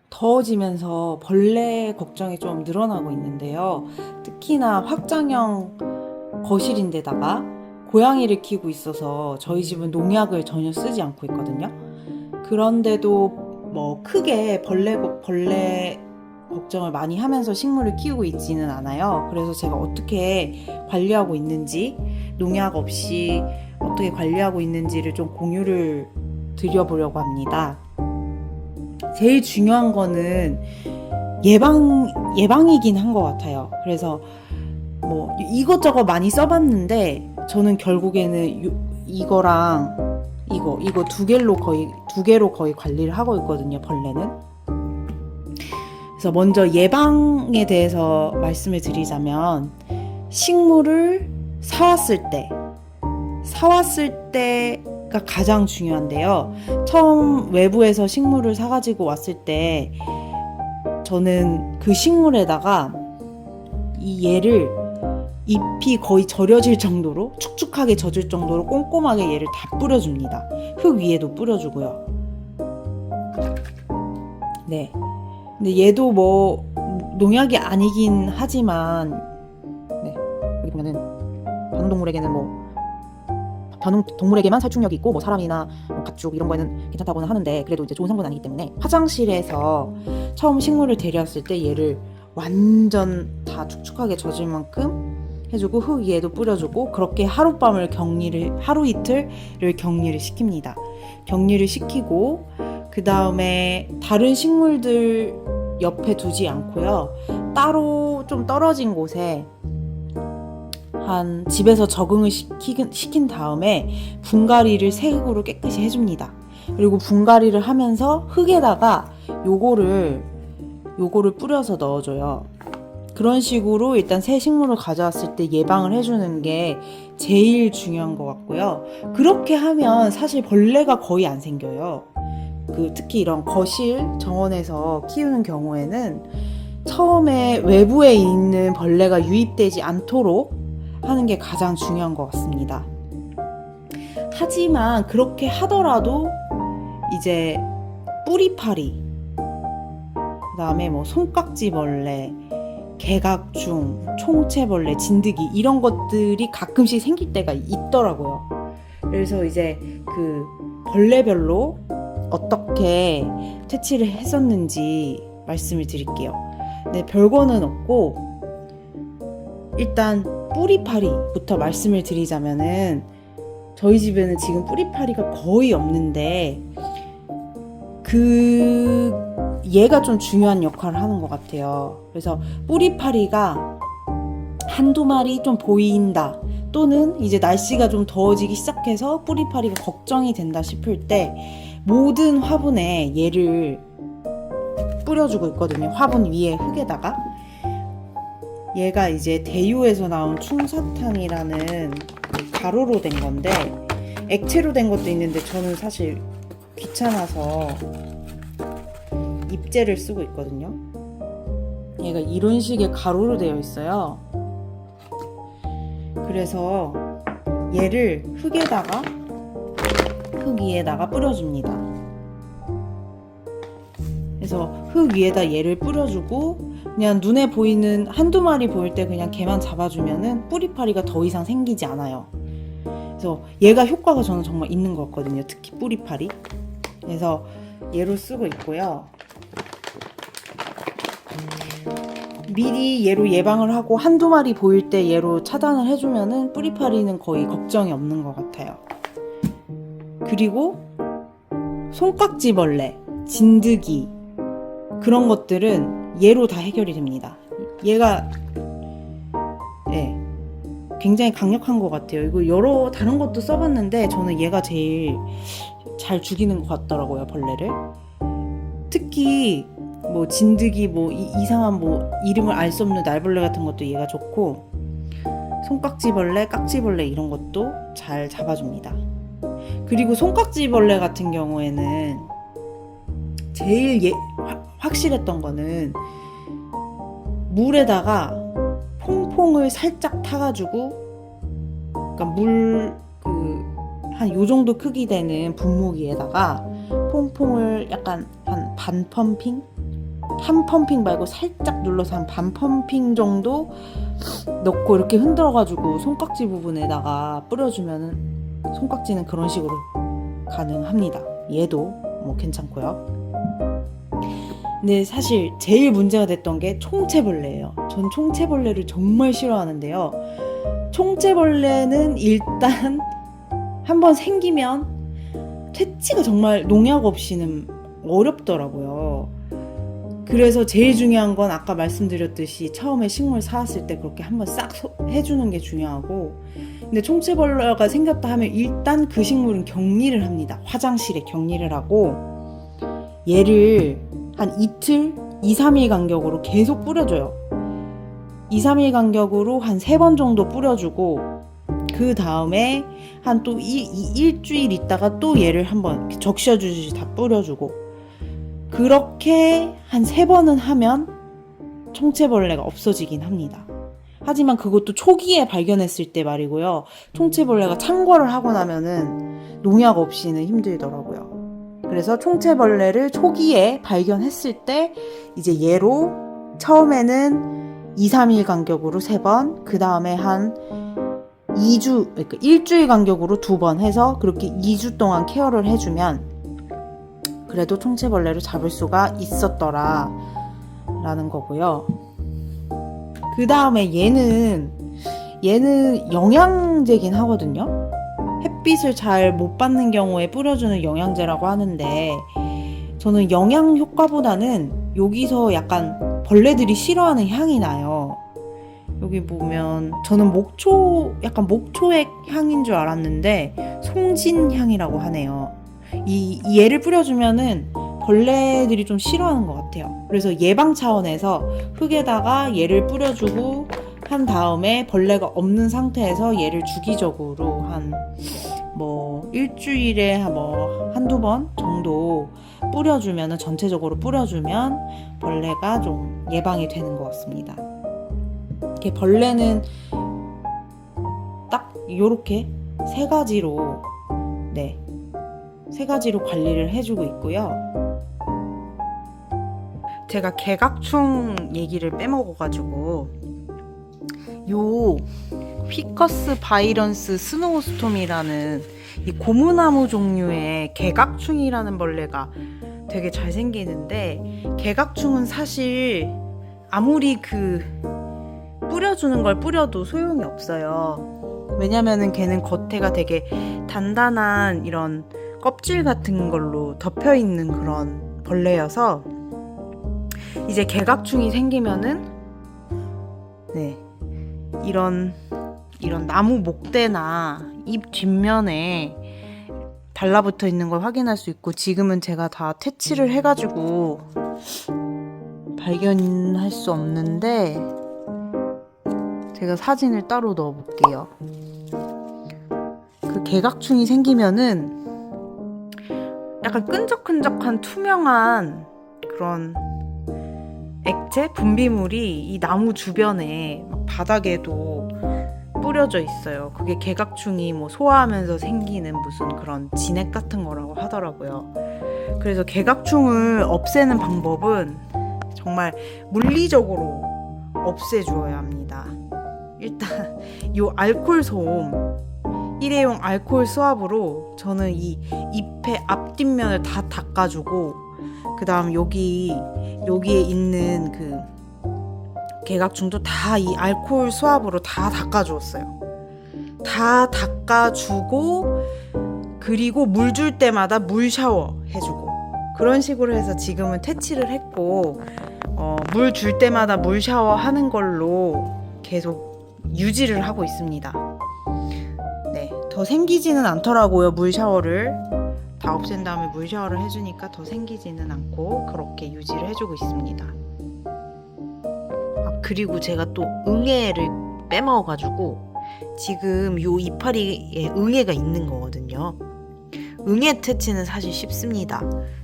더워지면서 벌레 걱정이 좀 늘어나고 있는데요. 특히나 확장형 거실인데다가 고양이를 키우고 있어서 저희 집은 농약을 전혀 쓰지 않고 있거든요. 그런데도 뭐 크게 벌레 걱정을 많이 하면서 식물을 키우고 있지는 않아요. 그래서 제가 어떻게 관리하고 있는지, 농약 없이 어떻게 관리하고 있는지를 좀 공유를 드려보려고 합니다. 제일 중요한 거는 예방이긴 한 것 같아요. 그래서 뭐 이것저것 많이 써봤는데 저는 결국에는 이거랑 이거 두 개로 거의 관리를 하고 있거든요, 벌레는. 그래서 먼저 예방에 대해서 말씀을 드리자면, 식물을 사왔을 때가 가장 중요한데요. 처음 외부에서 식물을 사가지고 왔을 때 저는 그 식물에다가 얘를 잎이 거의 절여질 정도로, 축축하게 젖을 정도로 꼼꼼하게 얘를 다 뿌려줍니다. 흙 위에도 뿌려주고요. 네. 근데 얘도 뭐 농약이 아니긴 하지만, 네, 여기 보면은 반응동물에게만 살충력이 있고, 뭐 사람이나 가축 이런 거에는 괜찮다고는 하는데, 그래도 이제 좋은 성분은 아니기 때문에 화장실에서 처음 식물을 데려왔을 때 얘를 완전 다 축축하게 젖을 만큼 해주고 흙 위에도 뿌려주고, 그렇게 하루 이틀을 격리를 시킵니다. 격리를 시키고 그 다음에 다른 식물들 옆에 두지 않고요. 따로 좀 떨어진 곳에 집에서 적응을 시킨 다음에 분갈이를 새 흙으로 깨끗이 해줍니다. 그리고 분갈이를 하면서 흙에다가 요거를 뿌려서 넣어줘요. 그런 식으로 일단 새 식물을 가져왔을 때 예방을 해주는 게 제일 중요한 것 같고요. 그렇게 하면 사실 벌레가 거의 안 생겨요. 특히 이런 거실 정원에서 키우는 경우에는 처음에 외부에 있는 벌레가 유입되지 않도록 하는 게 가장 중요한 것 같습니다. 하지만 그렇게 하더라도 이제 뿌리파리, 그 다음에 뭐 손깍지벌레, 개각중, 총채벌레, 진드기 이런 것들이 가끔씩 생길 때가 있더라고요. 그래서 이제 그 벌레별로 어떻게 퇴치를 했었는지 말씀을 드릴게요. 네, 별거는 없고, 일단 뿌리파리부터 말씀을 드리자면은, 저희 집에는 지금 뿌리파리가 거의 없는데 얘가 좀 중요한 역할을 하는 것 같아요. 그래서 뿌리파리가 한두 마리 좀 보인다, 또는 이제 날씨가 좀 더워지기 시작해서 뿌리파리가 걱정이 된다 싶을 때 모든 화분에 얘를 뿌려주고 있거든요. 화분 위에 흙에다가. 얘가 이제 대유에서 나온 충사탄이라는 가루로 된 건데, 액체로 된 것도 있는데 저는 사실 귀찮아서 입제를 쓰고 있거든요. 얘가 이런 식의 가루로 되어 있어요. 그래서 얘를 흙 위에다가 뿌려줍니다. 그래서 흙 위에다 얘를 뿌려주고, 그냥 눈에 보이는 한두 마리 보일 때 그냥 걔만 잡아주면은 뿌리파리가 더 이상 생기지 않아요. 그래서 얘가 효과가 저는 정말 있는 것 같거든요. 특히 뿌리파리. 그래서 얘로 쓰고 있고요. 미리 얘로 예방을 하고 한두 마리 보일 때 얘로 차단을 해주면은 뿌리파리는 거의 걱정이 없는 것 같아요. 그리고 손깍지벌레, 진드기 그런 것들은 얘로 다 해결이 됩니다. 얘가 굉장히 강력한 것 같아요. 이거 여러 다른 것도 써봤는데 저는 얘가 제일 잘 죽이는 것 같더라고요, 벌레를. 특히 뭐 진드기, 뭐 이상한 뭐 이름을 알 수 없는 날벌레 같은 것도 얘가 좋고, 손깍지벌레, 깍지벌레 이런 것도 잘 잡아줍니다. 그리고 손깍지벌레 같은 경우에는 제일 확실했던 거는 물에다가 퐁퐁을 살짝 타가지고, 그러니까 한 요 정도 크기 되는 분무기에다가 퐁퐁을 약간 한 반 펌핑? 한 펌핑 말고 살짝 눌러서 한 반 펌핑 정도 넣고 이렇게 흔들어가지고 손깍지 부분에다가 뿌려주면은 손깍지는 그런 식으로 가능합니다. 얘도 뭐 괜찮고요. 근데 사실 제일 문제가 됐던 게 총체벌레예요. 전 총체벌레를 정말 싫어하는데요. 총체벌레는 일단 한번 생기면 퇴치가 정말 농약 없이는 어렵더라고요. 그래서 제일 중요한 건 아까 말씀드렸듯이 처음에 식물 사왔을 때 그렇게 한번 싹 해주는 게 중요하고, 근데 총체벌레가 생겼다 하면 일단 그 식물은 격리를 합니다. 화장실에 격리를 하고 얘를 한 이틀, 2, 3일 간격으로 계속 뿌려줘요. 2, 3일 간격으로 한 3번 정도 뿌려주고, 그 다음에 한 또 일주일 있다가 또 얘를 한번 적셔주듯이 다 뿌려주고, 그렇게 한 3번은 하면 총체벌레가 없어지긴 합니다. 하지만 그것도 초기에 발견했을 때 말이고요. 총체벌레가 창궐을 하고 나면은 농약 없이는 힘들더라고요. 그래서 총체벌레를 초기에 발견했을 때 이제 얘로 처음에는 2, 3일 간격으로 3번, 그 다음에 한 2주, 그러니까 일주일 간격으로 2번 해서 그렇게 2주 동안 케어를 해주면 그래도 총체벌레를 잡을 수가 있었더라 라는 거고요. 그 다음에 얘는 영양제긴 하거든요. 햇빛을 잘 못 받는 경우에 뿌려주는 영양제라고 하는데, 저는 영양 효과보다는 여기서 약간 벌레들이 싫어하는 향이 나요. 여기 보면 저는 약간 목초액 향인 줄 알았는데 송진 향이라고 하네요. 얘를 뿌려주면은 벌레들이 좀 싫어하는 것 같아요. 그래서 예방 차원에서 흙에다가 얘를 뿌려주고 한 다음에 벌레가 없는 상태에서 얘를 주기적으로 한 뭐 일주일에 뭐 한두 번 정도 뿌려주면은, 전체적으로 뿌려주면 벌레가 좀 예방이 되는 것 같습니다. 이렇게 벌레는 딱 요렇게 세 가지로 관리를 해주고 있고요. 제가 개각충 얘기를 빼먹어가지고 요 피커스 바이런스 스노우스톰이라는 이 고무나무 종류의 개각충이라는 벌레가 되게 잘 생기는데, 개각충은 사실 아무리 뿌려주는 걸 뿌려도 소용이 없어요. 왜냐면은 걔는 겉에가 되게 단단한 이런 껍질 같은 걸로 덮여 있는 그런 벌레여서, 이제 개각충이 생기면은 이런 나무 목대나 잎 뒷면에 달라붙어 있는 걸 확인할 수 있고, 지금은 제가 다 퇴치를 해가지고 발견할 수 없는데 제가 사진을 따로 넣어볼게요. 그 개각충이 생기면은 약간 끈적끈적한 투명한 그런 액체? 분비물이 이 나무 주변에 막 바닥에도 뿌려져 있어요. 그게 개각충이 뭐 소화하면서 생기는 무슨 그런 진액 같은 거라고 하더라고요. 그래서 개각충을 없애는 방법은 정말 물리적으로 없애주어야 합니다. 일단 요 알코올 소음, 일회용 알코올 수압으로 저는 이 잎의 앞뒷면을 다 닦아주고, 그 다음 여기에 있는 그 개각충도 다 이 알코올 수압으로 다 닦아주었어요. 다 닦아주고, 그리고 물 줄 때마다 물 샤워 해주고, 그런 식으로 해서 지금은 퇴치를 했고, 물 줄 때마다 물 샤워 하는 걸로 계속 유지를 하고 있습니다. 더 생기지는 않더라고요. 물 샤워를 다 없앤 다음에 물 샤워를 해주니까 더 생기지는 않고 그렇게 유지를 해주고 있습니다. 그리고 제가 또 응애를 빼먹어가지고 지금 요 이파리에 응애가 있는 거거든요. 응애 퇴치는 사실 쉽습니다.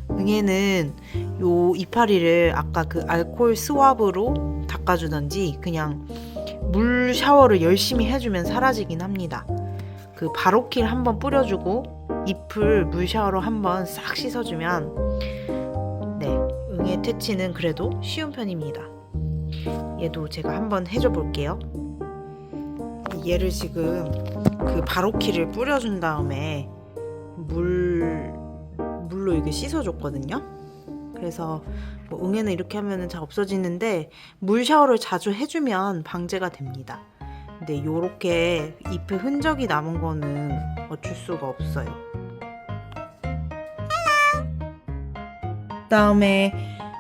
응애는 요 이파리를 아까 그 알코올 스왑으로 닦아주던지 그냥 물 샤워를 열심히 해주면 사라지긴 합니다. 그 바로킬 한번 뿌려주고 잎을 물 샤워로 한번 싹 씻어주면 네, 응애 퇴치는 그래도 쉬운 편입니다. 얘도 제가 한번 해줘 볼게요. 얘를 지금 그 바로킬을 뿌려준 다음에 물로 이렇게 씻어줬거든요. 그래서 뭐 응애는 이렇게 하면은 잘 없어지는데 물 샤워를 자주 해주면 방제가 됩니다. 근데 요렇게 잎에 흔적이 남은 거는 어쩔 수가 없어요. 그다음에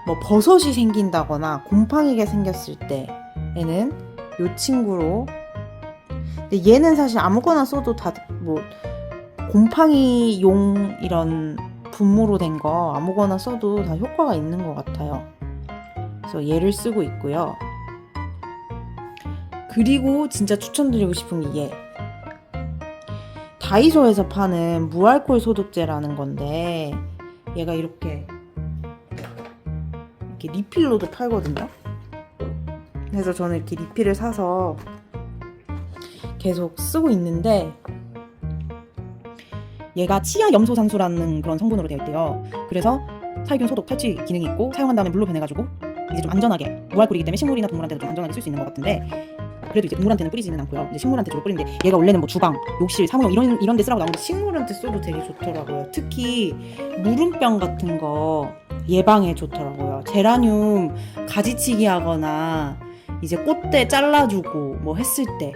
뭐 버섯이 생긴다거나 곰팡이가 생겼을 때에는 요 친구로, 근데 얘는 사실 아무거나 써도 다 뭐 곰팡이용 이런 분무로 된 거 아무거나 써도 다 효과가 있는 것 같아요. 그래서 얘를 쓰고 있고요. 그리고 진짜 추천드리고 싶은 게 얘, 다이소에서 파는 무알콜 소독제라는 건데 얘가 이렇게 리필로도 팔거든요. 그래서 저는 이렇게 리필을 사서 계속 쓰고 있는데 얘가 치아 염소산수라는 그런 성분으로 되어 있대요. 그래서 살균 소독 탈취 기능이 있고 사용한 다음에 물로 변해가지고 이제 좀 안전하게, 무알콜이기 때문에 식물이나 동물한테도 좀 안전하게 쓸 수 있는 것 같은데, 그래도 이제 동물한테는 뿌리지는 않고요. 이제 식물한테 주로 뿌리는데 얘가 원래는 뭐 주방, 욕실, 사무용 이런 데 쓰라고 나오는데 식물한테 써도 되게 좋더라고요. 특히 무름병 같은 거 예방에 좋더라고요. 제라늄 가지치기 하거나 이제 꽃대 잘라주고 뭐 했을 때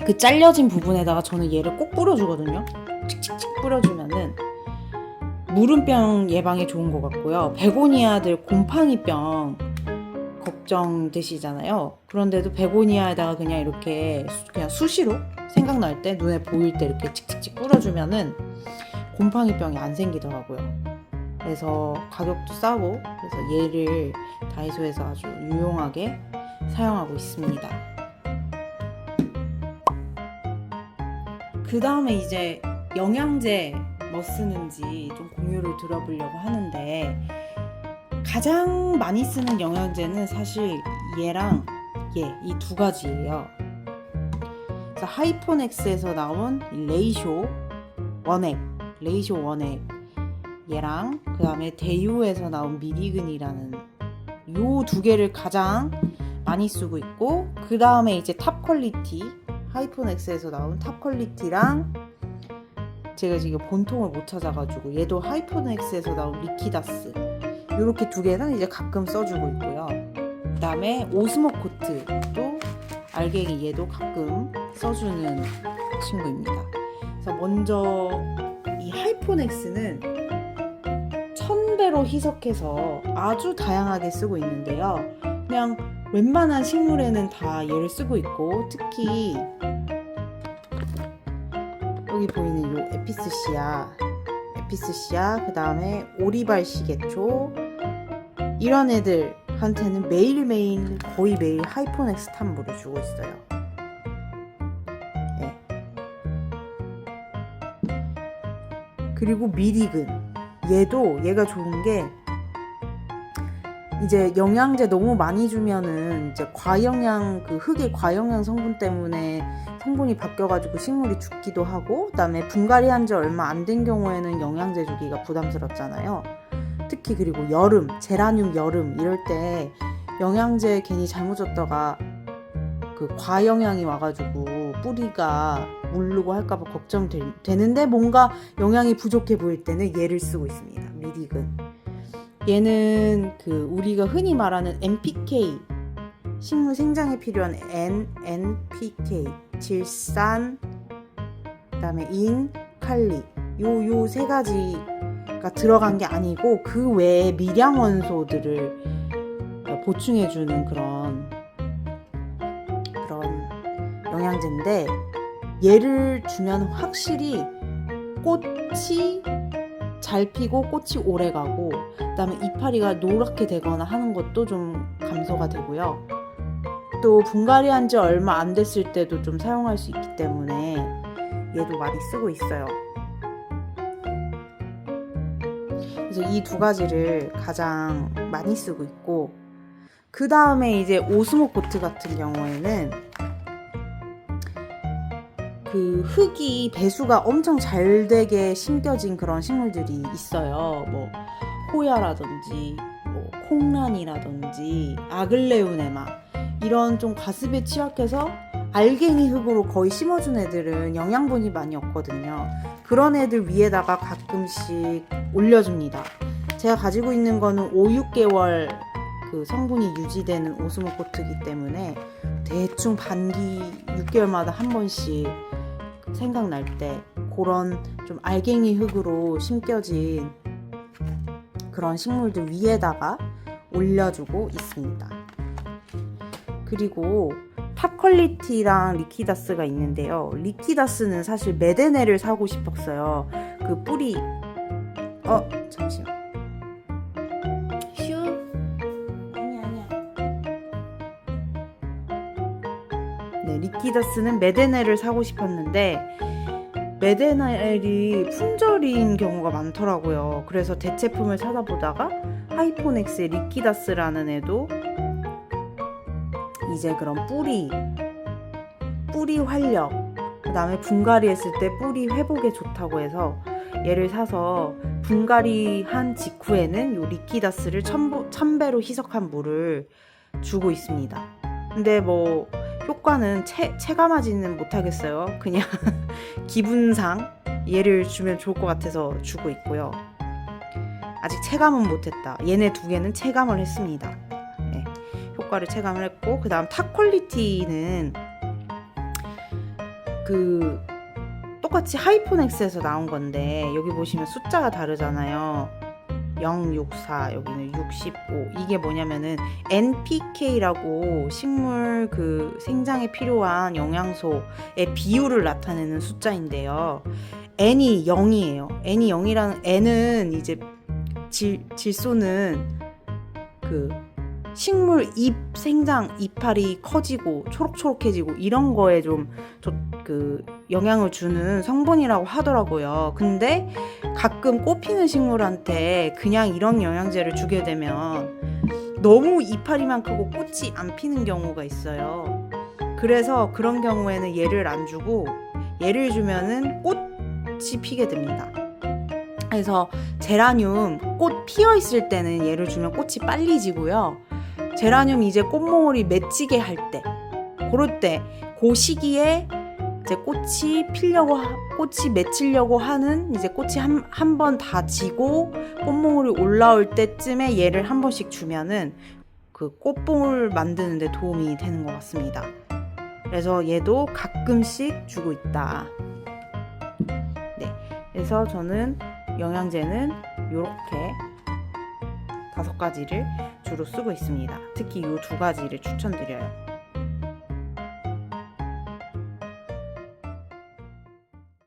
그 잘려진 부분에다가 저는 얘를 꼭 뿌려주거든요. 칙칙칙 뿌려주면은 무름병 예방에 좋은 것 같고요. 베고니아들 곰팡이병 걱정되시잖아요. 그런데도 베고니아에다가 그냥 이렇게 그냥 수시로 생각날 때, 눈에 보일 때 이렇게 칙칙칙 뿌려주면은 곰팡이병이 안 생기더라고요. 그래서 가격도 싸고, 그래서 얘를 다이소에서 아주 유용하게 사용하고 있습니다. 그 다음에 이제 영양제 뭐 쓰는지 좀 공유를 들어보려고 하는데, 가장 많이 쓰는 영양제는 사실 얘랑 얘, 이 두 가지예요. 그래서 하이포넥스에서 나온 레이쇼 원액, 얘랑 그 다음에 대유에서 나온 미디근이라는 요 두 개를 가장 많이 쓰고 있고, 그 다음에 이제 탑 퀄리티, 하이포넥스에서 나온 탑 퀄리티랑 제가 지금 본통을 못 찾아가지고 얘도 하이포넥스에서 나온 리키다스, 이렇게 두 개는 이제 가끔 써주고 있고요. 그 다음에 오스모코트도 알갱이, 얘도 가끔 써주는 친구입니다. 그래서 먼저 이 하이포넥스는 1000배로 희석해서 아주 다양하게 쓰고 있는데요. 그냥 웬만한 식물에는 다 얘를 쓰고 있고, 특히 여기 보이는 요 에피스시아, 그 다음에 오리발시계초, 이런 애들한테는 매일매일, 거의 매일 하이포넥스 탐물을 주고 있어요. 네. 그리고 미디근, 얘가 좋은 게 이제 영양제 너무 많이 주면은 이제 과영양, 그 흙의 과영양 성분 때문에 성분이 바뀌어가지고 식물이 죽기도 하고, 그다음에 분갈이 한 지 얼마 안 된 경우에는 영양제 주기가 부담스럽잖아요. 특히 그리고 제라늄 여름 이럴 때 영양제 괜히 잘못 줬다가 그 과영양이 와가지고 뿌리가 물르고 할까봐 걱정되는데 뭔가 영양이 부족해 보일 때는 얘를 쓰고 있습니다. 미디근. 얘는 그 우리가 흔히 말하는 NPK, 식물 생장에 필요한 NPK, 질산, 그다음에 인, 칼리, 요 세 가지가 들어간 게 아니고 그 외에 미량 원소들을 보충해주는 그런 영양제인데, 얘를 주면 확실히 꽃이 잘 피고 꽃이 오래 가고, 그다음에 이파리가 노랗게 되거나 하는 것도 좀 감소가 되고요. 또 분갈이 한 지 얼마 안 됐을 때도 좀 사용할 수 있기 때문에 얘도 많이 쓰고 있어요. 그래서 이 두 가지를 가장 많이 쓰고 있고, 그 다음에 이제 오스모코트 같은 경우에는 그 흙이 배수가 엄청 잘 되게 심겨진 그런 식물들이 있어요. 뭐 호야라든지 뭐 콩란이라든지 아글레오네마, 이런 좀 과습에 취약해서 알갱이 흙으로 거의 심어준 애들은 영양분이 많이 없거든요. 그런 애들 위에다가 가끔씩 올려줍니다. 제가 가지고 있는 거는 5, 6개월 그 성분이 유지되는 오스모코트이기 때문에 대충 반기 6개월마다 한 번씩 생각날 때 그런 좀 알갱이 흙으로 심겨진 그런 식물들 위에다가 올려주고 있습니다. 그리고 탑 퀄리티랑 리퀴다스가 있는데요. 리퀴다스는 사실 메데네를 사고 싶었어요. 그 뿌리 잠시만. 아니야. 네, 리퀴다스는 메데네를 사고 싶었는데 메데넬이 품절인 경우가 많더라고요. 그래서 대체품을 찾아보다가 하이포넥스의 리퀴다스라는 애도 이제 그런 뿌리 활력, 그 다음에 분갈이 했을 때 뿌리 회복에 좋다고 해서 얘를 사서 분갈이 한 직후에는 요 리퀴다스를 1000배로 희석한 물을 주고 있습니다. 근데 뭐 효과는 체감하지는 못하겠어요. 그냥 기분상 얘를 주면 좋을 것 같아서 주고 있고요. 아직 체감은 못했다. 얘네 두 개는 체감을 했습니다. 네, 효과를 체감을 했고, 그 다음 탑 퀄리티는 그 똑같이 하이포넥스에서 나온 건데 여기 보시면 숫자가 다르잖아요. 064, 여기는 65. 이게 뭐냐면은 NPK라고 식물 그 생장에 필요한 영양소의 비율을 나타내는 숫자인데요. N이 0이에요. N이 0이라는 N은 이제 질소는 그 식물 잎 생장 이파리 커지고 초록초록해지고 이런 거에 좀 그 영향을 주는 성분이라고 하더라고요. 근데 가끔 꽃 피는 식물한테 그냥 이런 영양제를 주게 되면 너무 이파리만 크고 꽃이 안 피는 경우가 있어요. 그래서 그런 경우에는 얘를 안 주고 얘를 주면은 꽃이 피게 됩니다. 그래서 제라늄 꽃 피어 있을 때는 얘를 주면 꽃이 빨리 지고요. 제라늄 이제 꽃몽울이 맺히게 할 때, 그럴 때 그 시기에 이제 꽃이 맺히려고 하는 이제 꽃이 한 번 다 지고 꽃몽울이 올라올 때쯤에 얘를 한 번씩 주면은 그 꽃봉을 만드는 데 도움이 되는 것 같습니다. 그래서 얘도 가끔씩 주고 있다. 네, 그래서 저는 영양제는 이렇게 5가지를 주로 쓰고 있습니다. 특히 이 2가지를 추천드려요.